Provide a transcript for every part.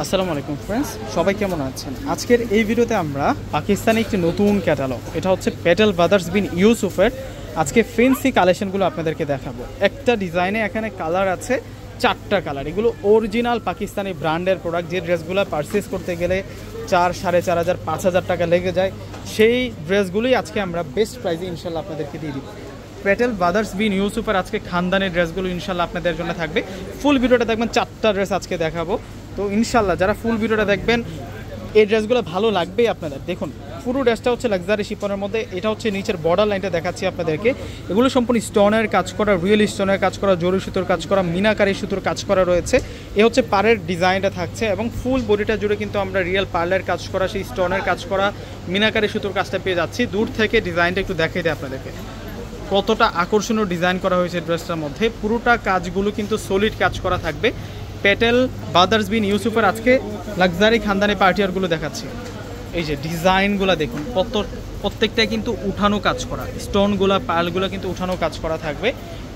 আসসালামু আলাইকুম ফ্রেন্ডস, সবাই কেমন আছেন? আজকের এই ভিডিওতে আমরা পাকিস্তানি একটি নতুন ক্যাটালগ, এটা হচ্ছে পেটেল ব্রাদার্স বিন ইউসুফের আজকে ফেন্সি কালেকশনগুলো আপনাদেরকে দেখাবো। একটা ডিজাইনে এখানে কালার আছে, 4টা কালার। এগুলো অরিজিনাল পাকিস্তানি ব্র্যান্ডের প্রোডাক্ট। যে ড্রেসগুলো পারচেস করতে গেলে 4,500 5,000 টাকা লেগে যায়, সেই ড্রেসগুলোই আজকে আমরা বেস্ট প্রাইসে ইনশাল্লাহ আপনাদেরকে দিয়ে দিব। পেটেল ব্রাদার্স বিন ইউসুফের আজকে খানদানি ড্রেসগুলো ইনশাল্লাহ আপনাদের জন্য থাকবে। ফুল ভিডিওটা দেখবেন, 4টা ড্রেস আজকে দেখাবো। তো ইনশাল্লাহ যারা ফুল ভিডিওটা দেখবেন, এই ড্রেসগুলো ভালো লাগবেই আপনাদের। দেখুন, পুরো ড্রেসটা হচ্ছে লাক্সারি শিফনের মধ্যে। এটা হচ্ছে নিচের বর্ডার লাইনটা দেখাচ্ছি আপনাদেরকে। এগুলো সম্পূর্ণ স্টোনের কাজ করা, রিয়েল স্টোনের কাজ করা, জরি সুতোর কাজ করা, মিনাকারি সুতোর কাজ করা রয়েছে। এ হচ্ছে পাড়ের ডিজাইনটা থাকছে এবং ফুল বডিটা জুড়ে কিন্তু আমরা রিয়েল পার্লের কাজ করা, সেই স্টোনের কাজ করা, মিনাকারি সুতোর কাজটা পেয়ে যাচ্ছি। দূর থেকে ডিজাইনটা একটু দেখিয়ে দেয় আপনাদেরকে, কতটা আকর্ষণীয় ডিজাইন করা হয়েছে ড্রেসটার মধ্যে। পুরোটা কাজগুলো কিন্তু সলিড কাজ করা থাকবে। পেটেল ব্রাদার্স বিন ইউসুফের আজকে লাক্সারি খানদানি পার্টিয়ারগুলো দেখাচ্ছি। এই যে ডিজাইনগুলো দেখুন, প্রত্যেকটাই কিন্তু উঠানো কাজ করা, স্টোনগুলো পার্লগুলো কিন্তু উঠানো কাজ করা থাকবে।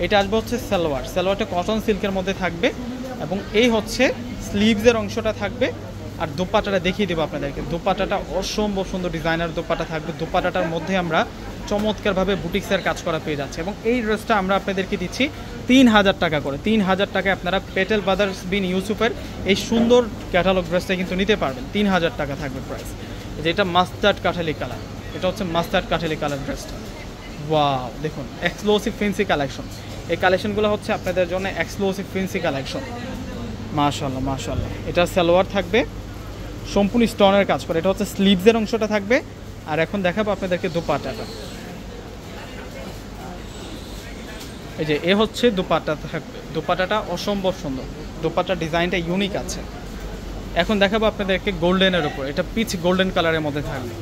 এটা আসবে হচ্ছে সালোয়ারটা কটন সিল্কের মধ্যে থাকবে এবং এই হচ্ছে স্লিভসের অংশটা থাকবে। আর দোপাট্টাটা দেখিয়ে দেবো আপনাদেরকে। দোপাট্টাটা অসম্ভব সুন্দর ডিজাইনার দোপাট্টা থাকবে। দোপাট্টাটার মধ্যে আমরা চমৎকারভাবে বুটিক্সের কাজ করা পেয়ে যাচ্ছে এবং এই ড্রেসটা আমরা আপনাদেরকে দিচ্ছি 3,000 টাকা করে। 3,000 টাকায় আপনারা পেটেল ব্রাদার্স বিন ইউসুফের এই সুন্দর ক্যাটালগ ড্রেসটা কিন্তু নিতে পারবেন। 3,000 টাকা থাকবে প্রাইস। যেটা মাস্টার্ড কাঠালি কালার, এটা হচ্ছে মাস্টার্ড কাঠালি কালার ড্রেসটা। ওয়াও, দেখুন এক্সক্লুসিভ ফেন্সি কালেকশন। এই কালেকশনগুলো হচ্ছে আপনাদের জন্য এক্সক্লুসিভ ফেন্সি কালেকশন। মাশাআল্লাহ মাশাআল্লাহ। এটা সালোয়ার থাকবে সম্পূর্ণ স্টোনের কাজ করে। এটা হচ্ছে স্লিভসের অংশটা থাকবে। আর এখন দেখাবো আপনাদেরকে দোপাট্টাটা। এই যে এ হচ্ছে দোপাট্টা থাকবে। দোপাট্টাটা অসম্ভব সুন্দর, দোপাট্টার ডিজাইনটা ইউনিক আছে। এখন দেখাবো আপনাদেরকে গোল্ডেনের উপর। এটা পিচ গোল্ডেন কালারের মধ্যে থাকবে।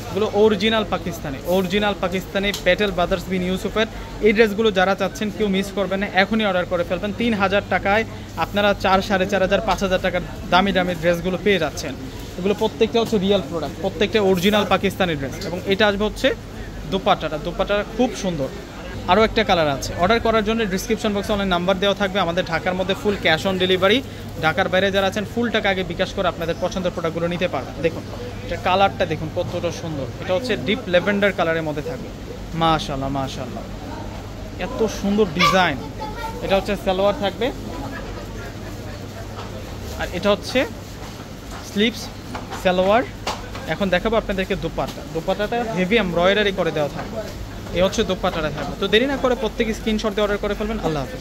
এগুলো অরিজিনাল পাকিস্তানি পেটেল ব্রাদার্স বিন ইউসুফের এই ড্রেসগুলো যারা চাচ্ছেন, কেউ মিস করবেন না, এখনই অর্ডার করে ফেলবেন। 3,000 টাকায় আপনারা 4,500 5,000 টাকার দামি দামি ড্রেসগুলো পেয়ে যাচ্ছেন। এগুলো প্রত্যেকটা হচ্ছে রিয়েল প্রোডাক্ট, প্রত্যেকটা অরিজিনাল পাকিস্তানি ড্রেস। এবং এটা আসবে হচ্ছে দোপাট্টাটা খুব সুন্দর। আরও একটা কালার আছে। অর্ডার করার জন্য ডিসক্রিপশন বক্সে অনলাইন নাম্বার দেওয়া থাকবে। আমাদের ঢাকার মধ্যে ফুল ক্যাশ অন ডেলিভারি। ঢাকার বাইরে যারা আছেন, ফুল টাকা আগে বিকাশ করে আপনাদের পছন্দের প্রোডাক্টগুলো নিতে পারবেন। দেখুন এটা কালারটা দেখুন কতটা সুন্দর। এটা হচ্ছে ডিপ ল্যাভেন্ডার কালারের মধ্যে থাকবে। মাশাআল্লাহ মাশাআল্লাহ, এত সুন্দর ডিজাইন। এটা হচ্ছে সালোয়ার থাকবে আর এটা হচ্ছে স্লিভস সালোয়ার। এখন দেখাবো আপনাদেরকে দোপাট্টাটা হেভি এমব্রয়ডারি করে দেওয়া থাকবে। এই হচ্ছে দোপাট্টাটা থাকবে। তো দেরি না করে প্রত্যেক স্ক্রিনশট দিয়ে অর্ডার করে ফেলবেন। আল্লাহ হাফেজ।